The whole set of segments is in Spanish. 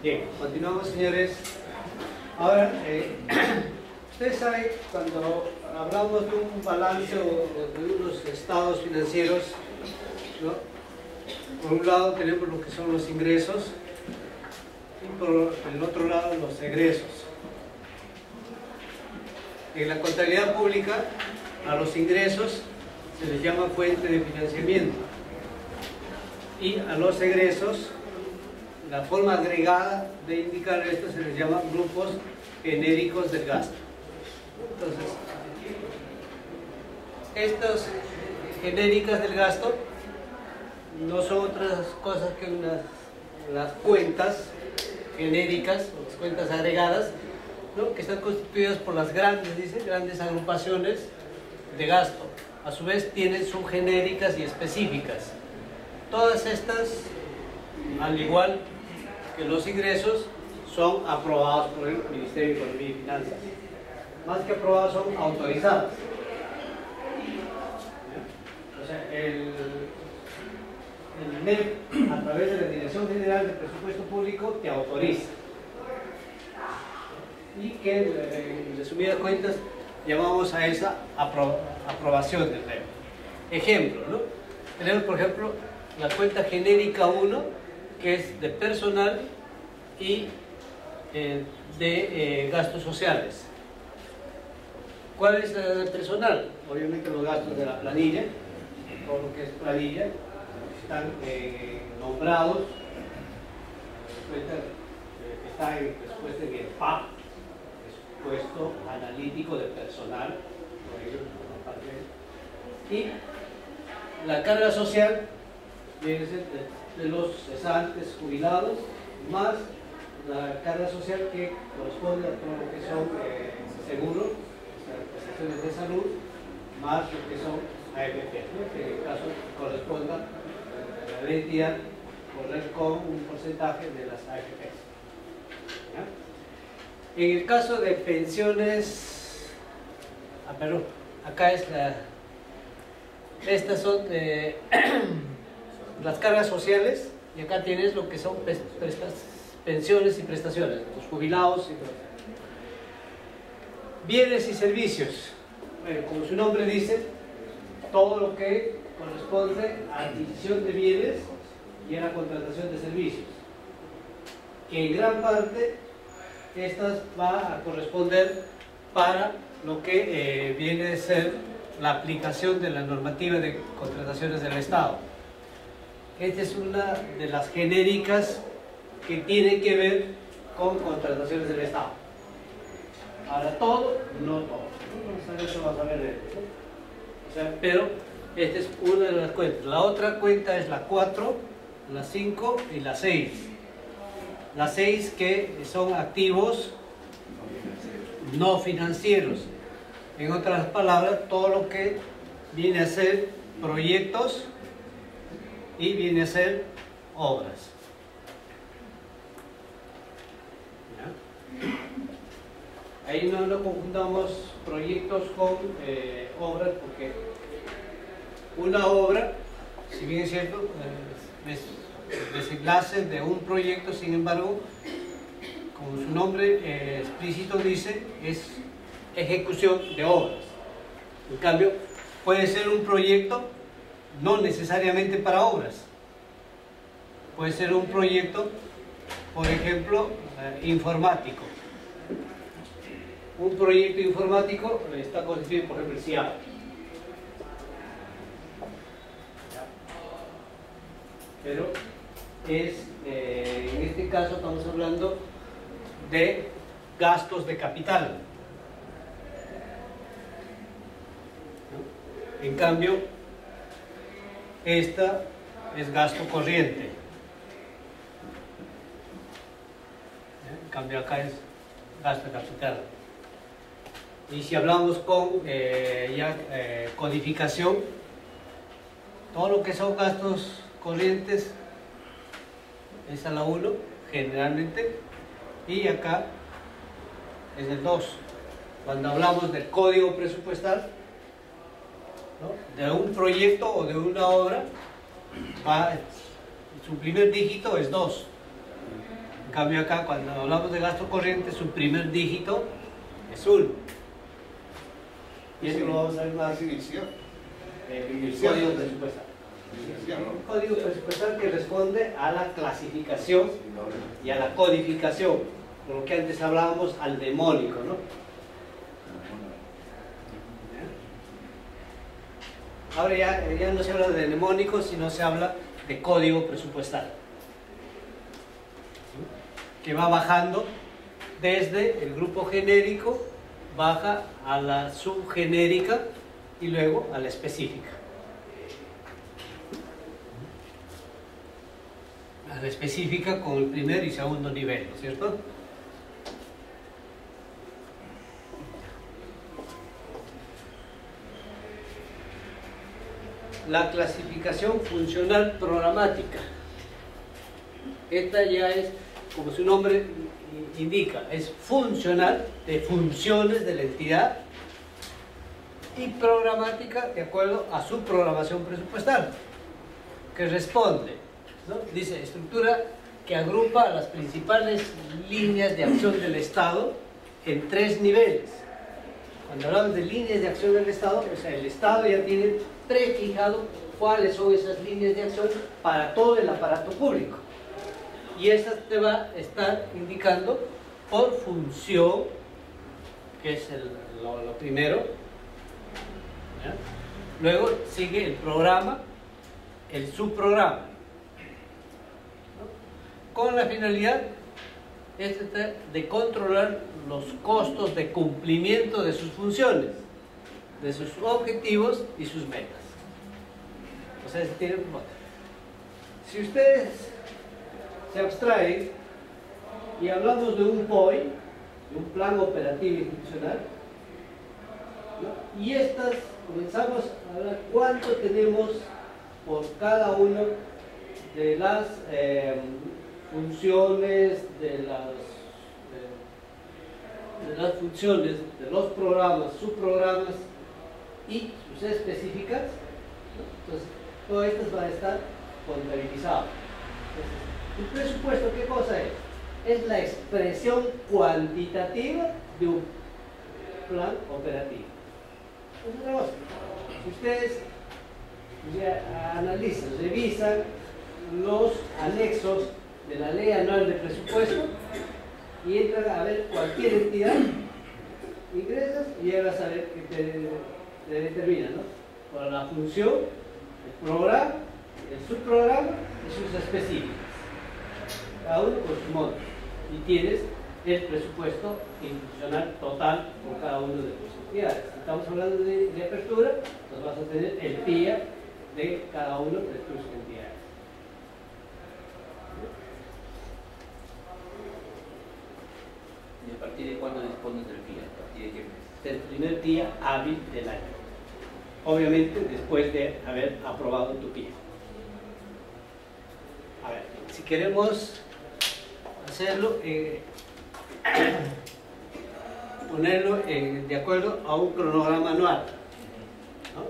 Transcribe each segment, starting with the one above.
Bien, continuamos, señores. Ahora, ustedes saben, cuando hablamos de un balance o de unos estados financieros, ¿no? Por un lado tenemos lo que son los ingresos y por el otro lado los egresos. En la contabilidad pública, a los ingresos se les llama fuente de financiamiento y a los egresos, la forma agregada de indicar esto se les llama grupos genéricos del gasto. Entonces, estas genéricas del gasto no son otras cosas que las cuentas genéricas, o las cuentas agregadas, ¿no? Que están constituidas por las grandes agrupaciones de gasto. A su vez tienen subgenéricas y específicas. Todas estas, al igual que los ingresos, son aprobados por el Ministerio de Economía y Finanzas. Más que aprobados, son autorizadas. O sea, el INEP, a través de la Dirección General de Presupuesto Público, te autoriza. Y que, en resumidas cuentas, llamamos a esa aprobación del REP. Ejemplo, ¿no? Tenemos, por ejemplo, la cuenta genérica 1, que es de personal y de gastos sociales. ¿Cuál es la de personal? Obviamente los gastos de la planilla, todo lo que es planilla, están nombrados, está en presupuesto en el PAP, presupuesto analítico de personal, y la carga social viene de los cesantes jubilados, más la carga social que corresponde a todo lo que son seguros, prestaciones de salud, más lo que son AFP, ¿no? Que en el caso corresponda a la entidad correr con un porcentaje de las AFP. En el caso de pensiones, perdón, acá es estas son las cargas sociales, y acá tienes lo que son pensiones y prestaciones, los jubilados y todo. Bienes y servicios. Bueno, como su nombre dice, todo lo que corresponde a adquisición de bienes y a la contratación de servicios, que en gran parte estas va a corresponder para lo que viene a ser la aplicación de la normativa de contrataciones del Estado. Esta es una de las genéricas que tiene que ver con contrataciones del Estado. Ahora, todo, no todo. Eso vamos a ver. O sea, pero esta es una de las cuentas. La otra cuenta es la 4, la 5 y la 6. La 6 que son activos no financieros. En otras palabras, todo lo que viene a ser proyectos y viene a ser obras. ¿Ya? Ahí no confundamos proyectos con obras, porque una obra, si bien es cierto, es desenlace de un proyecto, sin embargo, como su nombre explícito dice, es ejecución de obras. En cambio, puede ser un proyecto no necesariamente para obras. Puede ser un proyecto, por ejemplo, informático. Un proyecto informático está constituido, por ejemplo, el CIAP. Pero en este caso estamos hablando de gastos de capital. En cambio, esta es gasto corriente. En cambio, acá es gasto de capital. Y si hablamos con codificación, todo lo que son gastos corrientes es a la 1 generalmente, y acá es el 2. Cuando hablamos del código presupuestal, ¿no?, de un proyecto o de una obra, su primer dígito es 2. cambio acá, cuando hablamos de gasto corriente, su primer dígito es 1. Y eso lo vamos a ver más en el código presupuestal. Un código presupuestal que responde a la clasificación y a la codificación, por lo que antes hablábamos al demónico, ¿no? Ahora ya no se habla de mnemónico, sino se habla de código presupuestal, que va bajando desde el grupo genérico, baja a la subgenérica y luego a la específica. A la específica con el primer y segundo nivel, ¿no es cierto? La clasificación funcional programática. Esta ya es, como su nombre indica, es funcional, de funciones de la entidad, y programática de acuerdo a su programación presupuestal, que responde, ¿no? Dice, estructura que agrupa a las principales líneas de acción del Estado en 3 niveles. Cuando hablamos de líneas de acción del Estado, o sea, el Estado ya tiene prefijado cuáles son esas líneas de acción para todo el aparato público. Y esa te va a estar indicando por función, que es lo primero. ¿Ya? Luego sigue el programa, el subprograma, ¿no? Con la finalidad de controlar los costos de cumplimiento de sus funciones, de sus objetivos y sus metas. O sea, si ustedes se abstraen y hablamos de un POI, de un plan operativo institucional, ¿no? Y comenzamos a hablar cuánto tenemos por cada uno de las funciones, de las funciones de los programas, subprogramas y sus específicas, ¿no? Entonces, todas estas van a estar contabilizadas. El presupuesto, ¿qué cosa es? Es la expresión cuantitativa de un plan operativo. Es otra cosa. Si ustedes analizan, revisan los anexos de la ley anual de presupuesto y entran a ver cualquier entidad, ingresas y llegas a ver que te determina, ¿no? Por la función, el programa, el subprograma y sus específicas, cada uno por su modo, y tienes el presupuesto institucional total por cada uno de tus entidades. Si estamos hablando de apertura, pues vas a tener el PIA de cada uno de tus entidades. ¿Y a partir de cuándo dispones del PIA? ¿A partir de qué mes? Del primer día hábil del año. Obviamente después de haber aprobado tu PIA. A ver, si queremos hacerlo, ponerlo de acuerdo a un cronograma anual, ¿no?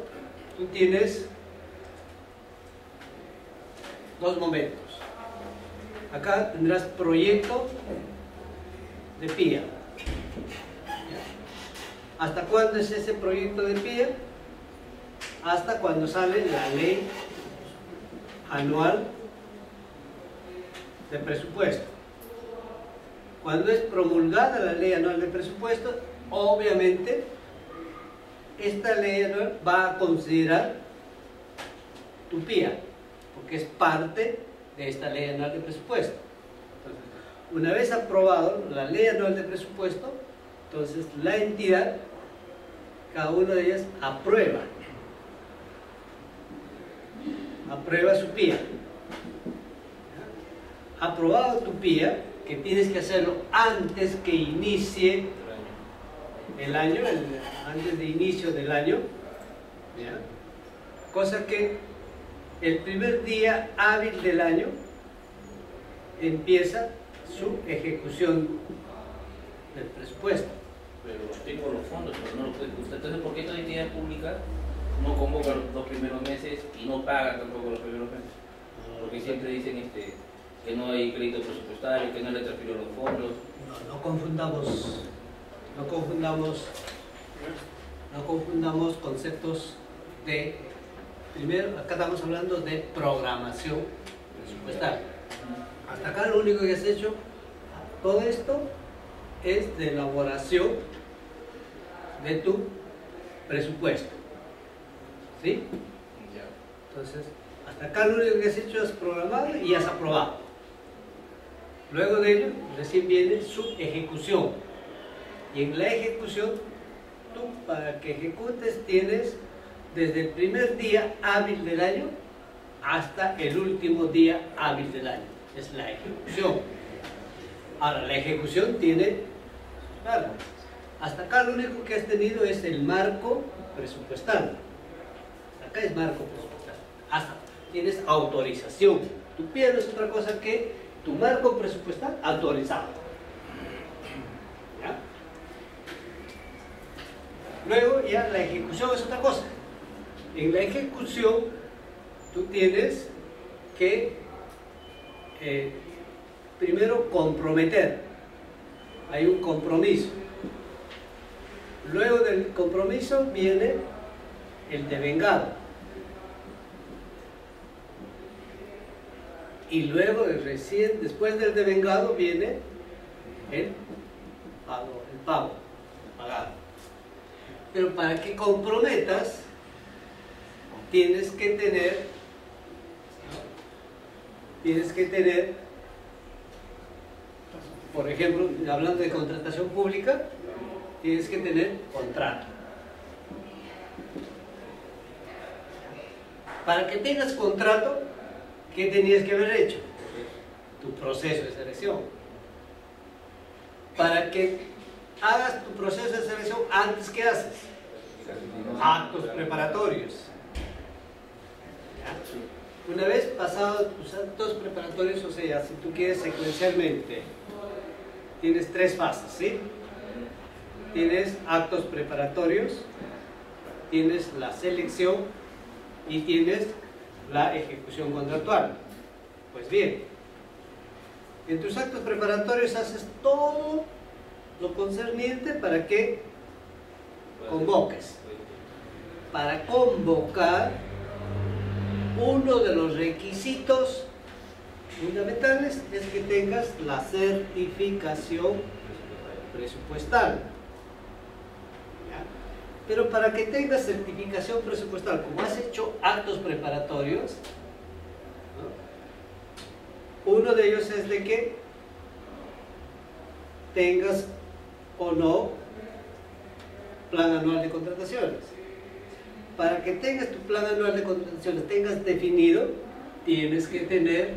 Tú tienes 2 momentos. Acá tendrás proyecto de PIA. ¿Hasta cuándo es ese proyecto de PIA? Hasta cuando sale la ley anual de presupuesto. Cuando es promulgada la ley anual de presupuesto, obviamente esta ley anual va a considerar tu PIA, porque es parte de esta ley anual de presupuesto. Entonces, una vez aprobado la ley anual de presupuesto, entonces la entidad, cada una de ellas aprueba su PIA. Aprobado tu PIA, que tienes que hacerlo antes que inicie el año, antes de inicio del año, ¿ya? Cosa que el primer día hábil del año empieza su ejecución del presupuesto. Pero tengo los fondos, pero no los puede usted. Entonces, ¿por qué esta entidad pública no convoca los 2 primeros meses y no paga tampoco los primeros meses? Porque siempre dicen que no hay crédito presupuestario, que no le transfirió los fondos. No confundamos conceptos de, primero, acá estamos hablando de programación presupuestaria. Hasta acá lo único que has hecho, todo esto es de elaboración de tu presupuesto, ¿sí? Entonces, hasta acá lo único que has hecho es programar y has aprobado. Luego de ello, recién viene su ejecución. Y en la ejecución, tú para que ejecutes tienes desde el primer día hábil del año hasta el último día hábil del año. Es la ejecución. Ahora, la ejecución tiene, claro, hasta acá lo único que has tenido es el marco presupuestal. Hasta acá es marco presupuestal. Hasta tienes autorización. Tu pierdes otra cosa que tu marco presupuestal autorizado. ¿Ya? Luego ya la ejecución es otra cosa. En la ejecución tú tienes que primero comprometer. Hay un compromiso. Luego del compromiso viene el devengado. Y luego, recién después del devengado, viene el pago, pagado. Pero para que comprometas, tienes que tener, por ejemplo, hablando de contratación pública, tienes que tener contrato. Para que tengas contrato, ¿qué tenías que haber hecho? Tu proceso de selección. Para que hagas tu proceso de selección, antes, ¿qué haces? Actos preparatorios. ¿Ya? Una vez pasados tus actos preparatorios, o sea, si tú quieres secuencialmente, tienes tres fases, ¿sí? Tienes actos preparatorios, tienes la selección y tienes la ejecución contractual. Pues bien, en tus actos preparatorios haces todo lo concerniente para que convoques. Para convocar, uno de los requisitos fundamentales es que tengas la certificación presupuestal. ¿Ya? Pero para que tengas certificación presupuestal, como has hecho actos preparatorios, ¿no? Uno de ellos es de que tengas o no plan anual de contrataciones. Para que tengas tu plan anual de contrataciones, tengas definido, tienes que tener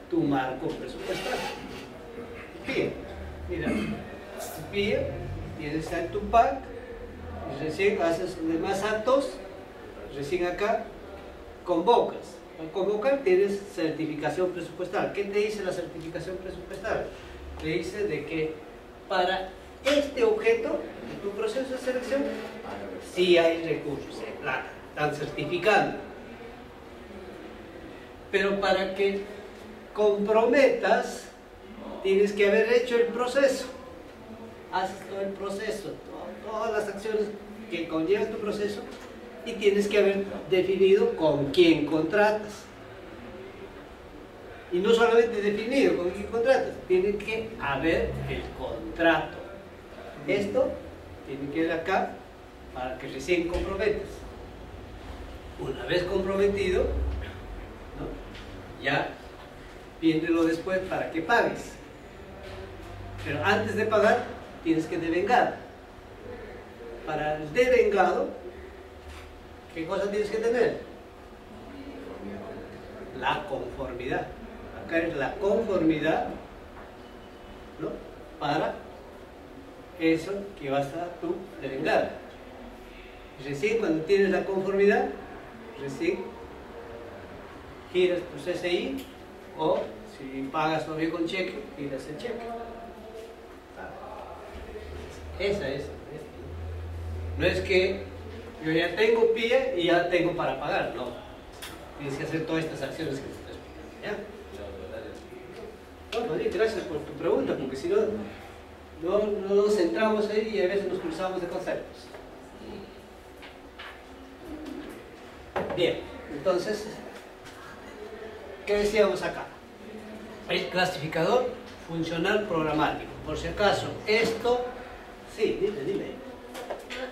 tu marco presupuestal. Bien, mira, bien, tienes ahí tu PAC, y recién haces los demás actos, recién acá convocas. Al convocar tienes certificación presupuestal. ¿Qué te dice la certificación presupuestal? Te dice de que para este objeto de tu proceso de selección sí hay recursos, hay plata, están certificando. Pero para que comprometas, tienes que haber hecho el proceso. Haces todo el proceso, todas las acciones que conllevan tu proceso, y tienes que haber definido con quién contratas. Y no solamente definido con quién contratas, tiene que haber el contrato. Esto tiene que ir acá para que recién comprometas. Una vez comprometido, ¿no? Ya viene lo después para que pagues. Pero antes de pagar, tienes que devengar. Para el devengado, ¿qué cosa tienes que tener? La conformidad. Acá es la conformidad, ¿no? Para eso que vas a tú devengar. Recién cuando tienes la conformidad, recién giras tu CCI, o si pagas todavía con cheque, giras el cheque. Esa es. No es que yo ya tengo PIE y ya tengo para pagar, no. Tienes que hacer todas estas acciones que te estoy explicando, ¿ya? Rodríguez, gracias por tu pregunta, porque si no, no nos centramos ahí y a veces nos cruzamos de conceptos. Bien, entonces, ¿qué decíamos acá? El clasificador funcional programático. Por si acaso, esto... Sí, dime.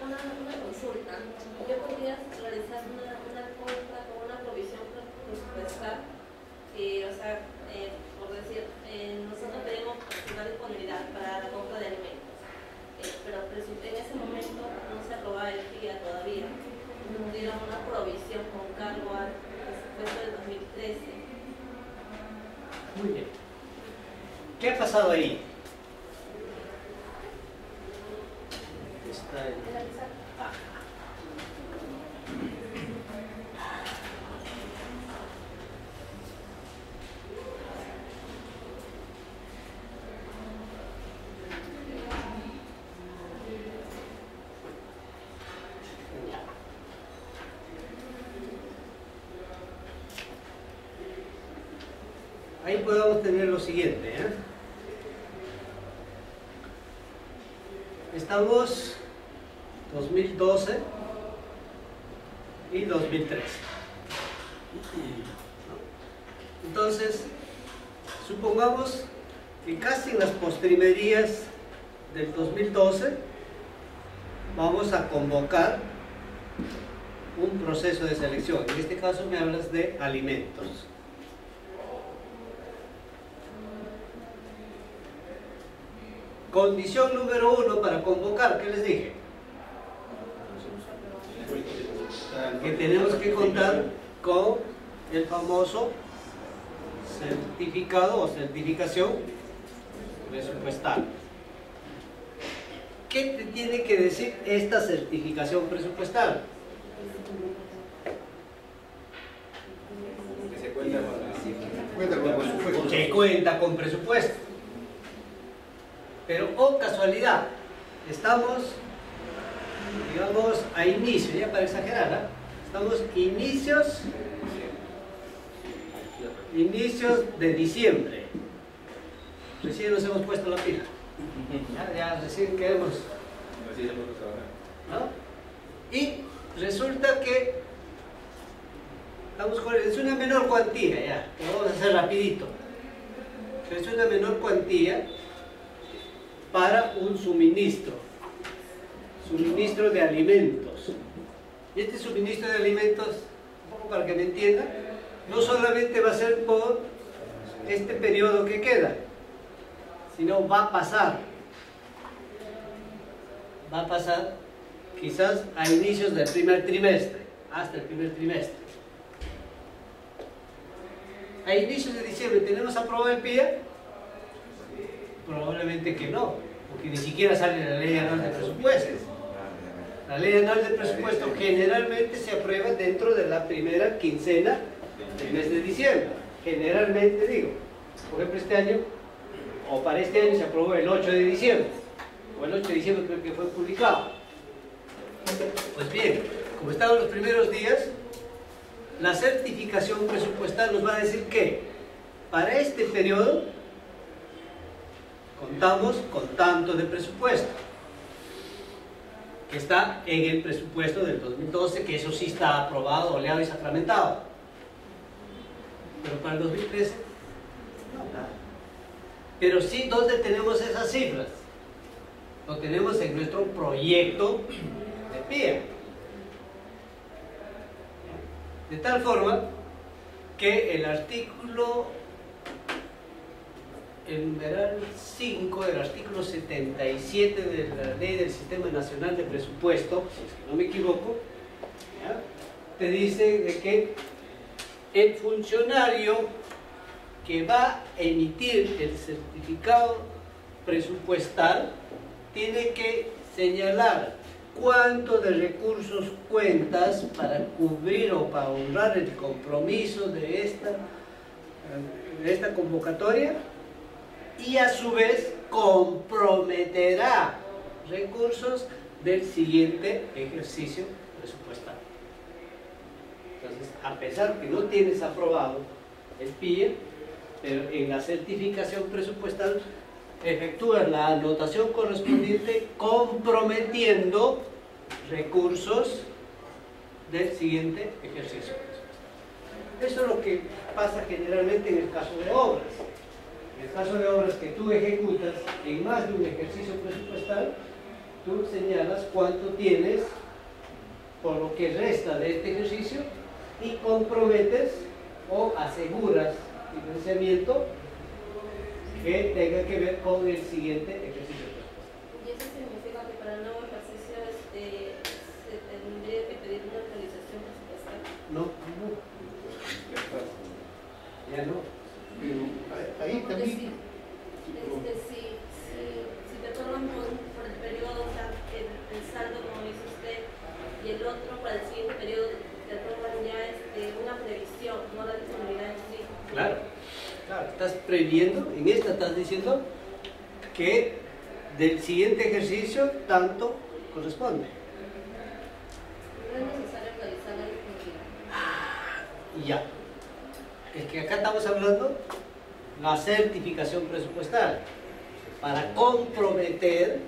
Una consulta. ¿Yo podría realizar una compra con una provisión presupuestal? O sea, por decir, nosotros tenemos una disponibilidad para la compra de alimentos, pero en ese momento no se aprobaba el PIA todavía. Nos dieron una provisión con cargo al presupuesto del 2013. Muy bien. ¿Qué ha pasado ahí? Está en... Ahí podemos tener lo siguiente, ¿eh? Estamos 2012 y 2013. Entonces, supongamos que casi en las postrimerías del 2012 vamos a convocar un proceso de selección. En este caso me hablas de alimentos. Condición número 1 para convocar, ¿qué les dije? Que tenemos que contar con el famoso certificado o certificación presupuestal. ¿Qué te tiene que decir esta certificación presupuestal? Que se cuenta con presupuesto. Que cuenta con presupuesto. Pero, oh casualidad, estamos, digamos, a inicio, ya para exagerar, ¿eh? Estamos inicios de diciembre. Recién nos hemos puesto la pila. Ya recién queremos, ¿no? Y resulta que estamos con, es una menor cuantía, ya, lo vamos a hacer rapidito. Es una menor cuantía para un suministro de alimentos. Y este suministro de alimentos, un poco para que me entiendan, no solamente va a ser por este periodo que queda, sino va a pasar quizás a inicios del primer trimestre, hasta el primer trimestre. A inicios de diciembre, ¿tenemos aprobado el PIA? Probablemente que no, porque ni siquiera sale la ley anual de presupuesto. La ley anual de presupuesto generalmente se aprueba dentro de la primera quincena del mes de diciembre. Generalmente digo, por ejemplo este año, o para este año se aprobó el 8 de diciembre, o el 8 de diciembre creo que fue publicado. Pues bien, como estaban los primeros días, la certificación presupuestal nos va a decir que para este periodo contamos con tanto de presupuesto, que está en el presupuesto del 2012, que eso sí está aprobado, oleado y sacramentado. Pero para el 2013, no, nada. Pero sí, ¿dónde tenemos esas cifras? Lo tenemos en nuestro proyecto de PIA. De tal forma que el artículo, el numeral 5 del artículo 77 de la Ley del Sistema Nacional de Presupuesto, si es que no me equivoco, ¿ya?, te dice de que el funcionario que va a emitir el certificado presupuestal tiene que señalar cuánto de recursos cuentas para cubrir o para honrar el compromiso de esta convocatoria, y a su vez comprometerá recursos del siguiente ejercicio presupuestal. Entonces, a pesar que no tienes aprobado el PIA, pero en la certificación presupuestal efectúas la anotación correspondiente comprometiendo recursos del siguiente ejercicio. Eso es lo que pasa generalmente en el caso de obras. En el caso de obras que tú ejecutas en más de un ejercicio presupuestal, tú señalas cuánto tienes por lo que resta de este ejercicio y comprometes o aseguras financiamiento que tenga que ver con el siguiente ejercicio presupuestal. ¿Y eso significa que para el nuevo ejercicio se tendría que pedir una actualización presupuestal? No, ya no. Ahí Porque también. si te toman por el periodo, o sea, el saldo como dice usted, y el otro para el siguiente periodo te toman ya una previsión, no la disponibilidad en sí. Claro, claro, estás previendo, en esta estás diciendo que del siguiente ejercicio tanto corresponde. No es necesario actualizar la disponibilidad. Y ya. Es que acá estamos hablando la certificación presupuestal para comprometer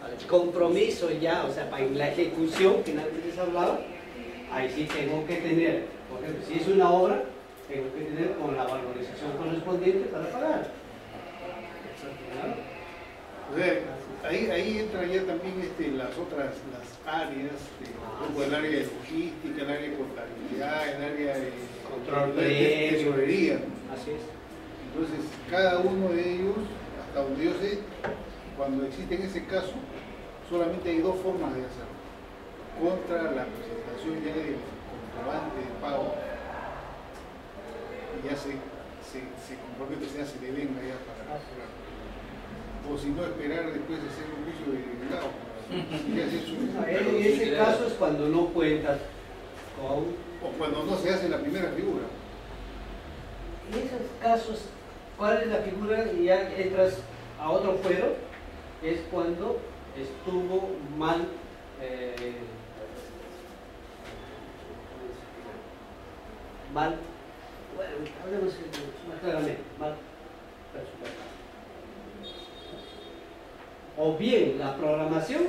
al compromiso ya, o sea, para la ejecución que antes les hablaba, ahí sí tengo que tener, por ejemplo, si es una obra, tengo que tener con la valorización correspondiente para pagar. O sea, ahí entra ya también las otras áreas, como el área de logística, el área de contabilidad, el área de Control de tesorería. Así es. Entonces, cada uno de ellos, hasta donde yo sé, cuando existe en ese caso, solamente hay dos formas de hacerlo. Contra la presentación ya del comprobante de pago, y ya se compromete, se devenga ya para o si no, esperar después de hacer un juicio de grado. En ese caso es cuando no cuentas con... O cuando no se hace la primera figura. En esos casos, ¿cuál es la figura? Y ya entras a otro fuero, es cuando estuvo mal bueno, hablemos más claramente, mal presupuesto. O bien la programación,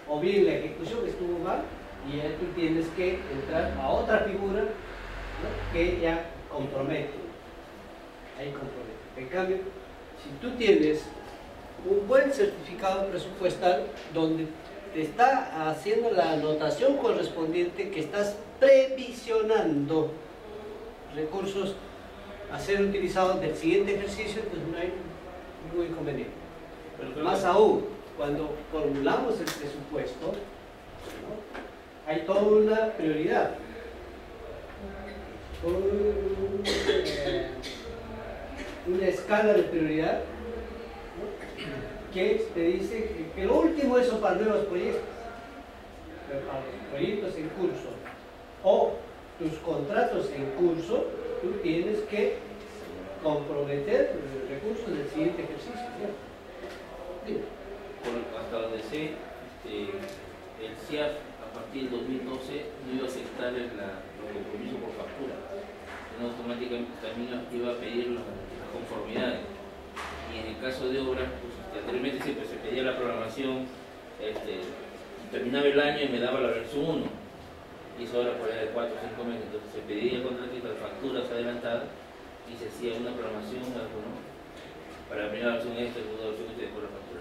o bien la ejecución estuvo mal, y ya tú tienes que entrar a otra figura, ¿no?, que ya compromete. Ahí compromete. En cambio, si tú tienes un buen certificado presupuestal donde te está haciendo la anotación correspondiente que estás previsionando recursos a ser utilizados del siguiente ejercicio, pues no hay ningún inconveniente. Más aún, cuando formulamos el presupuesto, ¿no?, hay toda una prioridad. Una escala de prioridad, ¿no?, que te dice que lo último eso para nuevos proyectos, para los proyectos en curso o tus contratos en curso, tú tienes que comprometer los recursos del siguiente ejercicio, ¿no? Hasta donde sé, el CIAF a partir del 2012 no iba a aceptar los compromisos por factura, sino automáticamente también iba a pedir las conformidades. Y en el caso de obras, pues, anteriormente siempre se pedía la programación, terminaba el año y me daba la versión 1, y eso ahora por allá de 4 o 5 meses, entonces se pedía el contratista de facturas adelantadas y se hacía una programación, ¿no?, para la primera versión esta, la segunda versión esta y después la factura.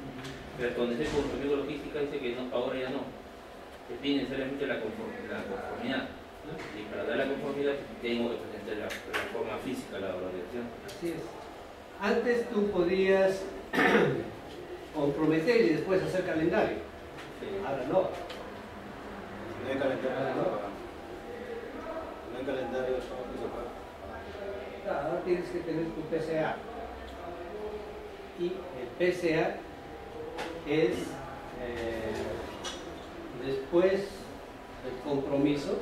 Pero cuando se con amigo logística dice que no, ahora ya no. Se pide necesariamente la conformidad. Y para dar la conformidad tengo que presentar la forma física, la valoración. Así es. Antes tú podías comprometer y después hacer calendario. Sí. Ahora no. No hay calendario, no hay calendario, solo que se paga. Claro, ahora tienes que tener tu PCA. Y el PCA es después del compromiso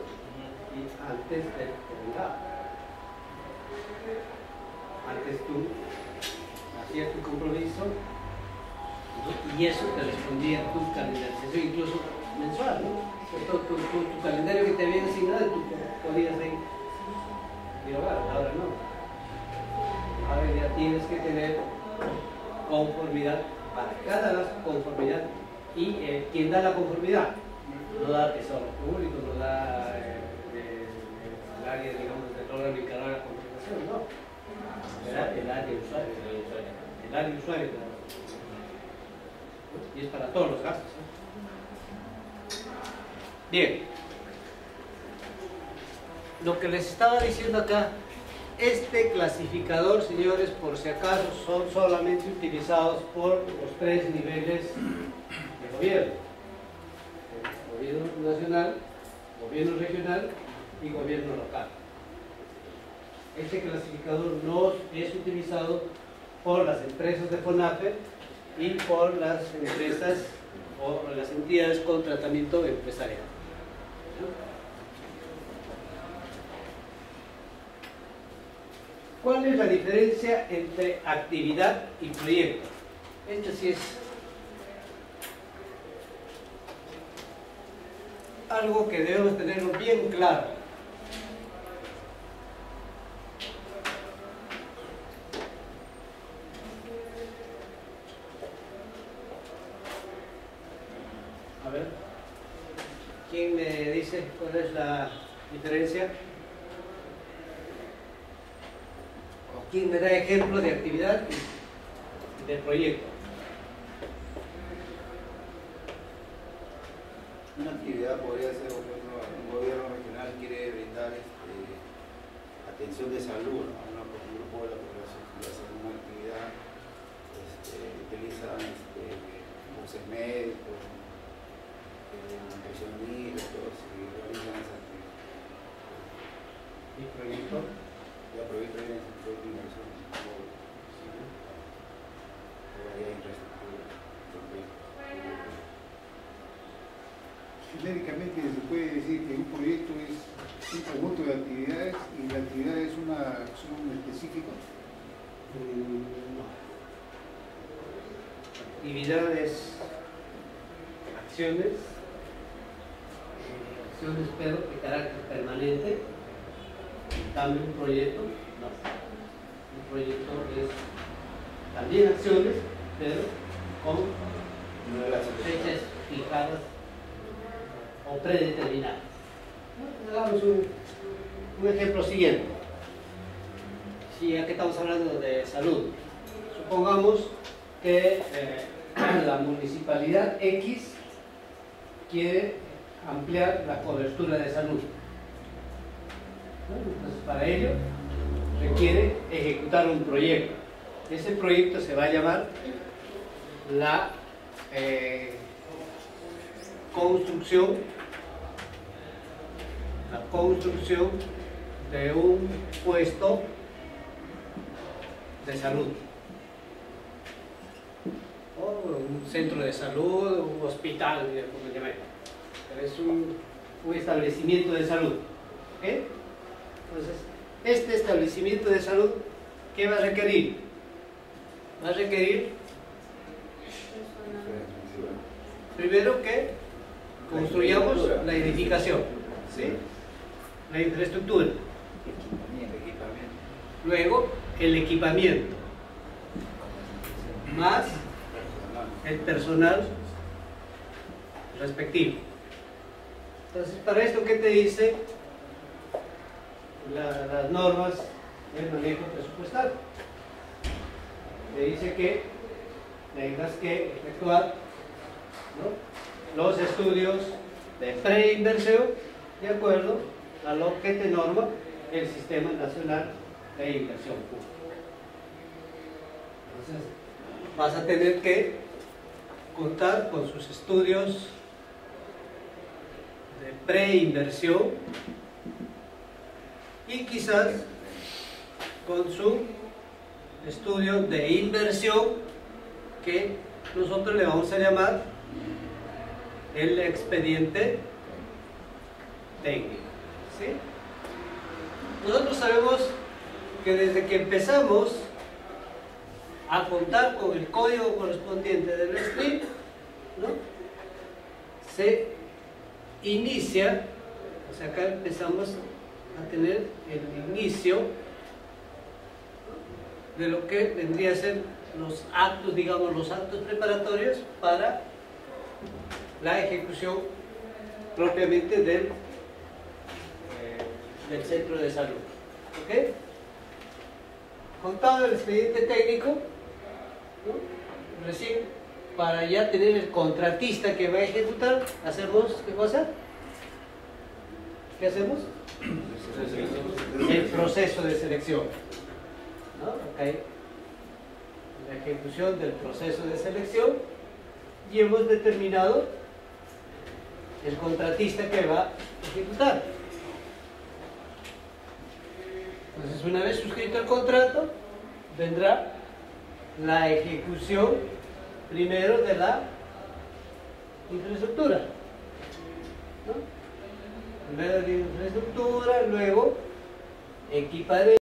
y antes del delegado. Antes tú hacías tu compromiso, ¿no?, y eso te respondía a tu calendarización, incluso mensual, ¿no? Tu calendario que te habían asignado, tú podías ahí dialogar, ahora no. ahora ya tienes que tener conformidad para cada conformidad. Y ¿quién da la conformidad? No da el Tesoro Público, no da el área, digamos, del órgano encargado de la contratación, no. Era el área usuario. El área usuario. Y es para todos los gastos, ¿no? Bien. Lo que les estaba diciendo acá, este clasificador, señores, por si acaso, son solamente utilizados por los 3 niveles de gobierno: gobierno nacional, gobierno regional y gobierno local. Este clasificador no es utilizado por las empresas de FONAFE y por las empresas o las entidades con tratamiento empresarial. ¿Cuál es la diferencia entre actividad y proyecto? Esto sí es algo que debemos tenerlo bien claro. A ver, ¿quién me dice cuál es la diferencia? ¿O quién me da ejemplo de actividad y de proyecto? Una actividad podría ser, por ejemplo, un gobierno regional quiere brindar atención de salud a un grupo de la población que hace una actividad, utilizan buses médicos, nutricionistas, todos y realizan esa actividad. ¿Y proyecto? Ya proyecto viene en proyecto de inversión, o hay infraestructura. Genéricamente se puede decir que un proyecto es un conjunto de actividades y la actividad es una acción específica. No. Actividades, acciones, pero de carácter permanente. En cambio, un proyecto, no. Un proyecto es también acciones, pero con fechas fijadas o predeterminadas. Hagamos un ejemplo siguiente. Si aquí estamos hablando de salud, supongamos que la municipalidad X quiere ampliar la cobertura de salud. Entonces, para ello requiere ejecutar un proyecto. Ese proyecto se va a llamar la construcción de un puesto de salud, o un centro de salud, un hospital, como se llame. Pero es un establecimiento de salud. ¿Ok? Entonces, este establecimiento de salud, ¿qué va a requerir? Va a requerir primero que construyamos la edificación, ¿sí? La infraestructura, luego el equipamiento, más el personal respectivo. Entonces, para esto, ¿qué te dice las normas del manejo presupuestal? Te dice que tengas que efectuar, ¿no?, los estudios de preinversión de acuerdo a lo que te norma el Sistema Nacional de Inversión Pública. Entonces, vas a tener que contar con sus estudios de preinversión y quizás con su estudio de inversión, que nosotros le vamos a llamar el expediente técnico, ¿sí? Nosotros sabemos que desde que empezamos a contar con el código correspondiente del SPRIP, ¿no?, se inicia, o sea, acá empezamos a tener el inicio de lo que vendría a ser los actos, digamos, los actos preparatorios para la ejecución propiamente del centro de salud. ¿Ok? Contado el expediente técnico, ¿no? Recién, para ya tener el contratista que va a ejecutar, hacemos, ¿qué cosa? ¿Qué hacemos? El proceso de selección, ¿no? Okay. La ejecución del proceso de selección, y hemos determinado el contratista que va a ejecutar. Entonces, una vez suscrito el contrato, vendrá la ejecución primero de la infraestructura, ¿no? Primero de la infraestructura, luego equiparé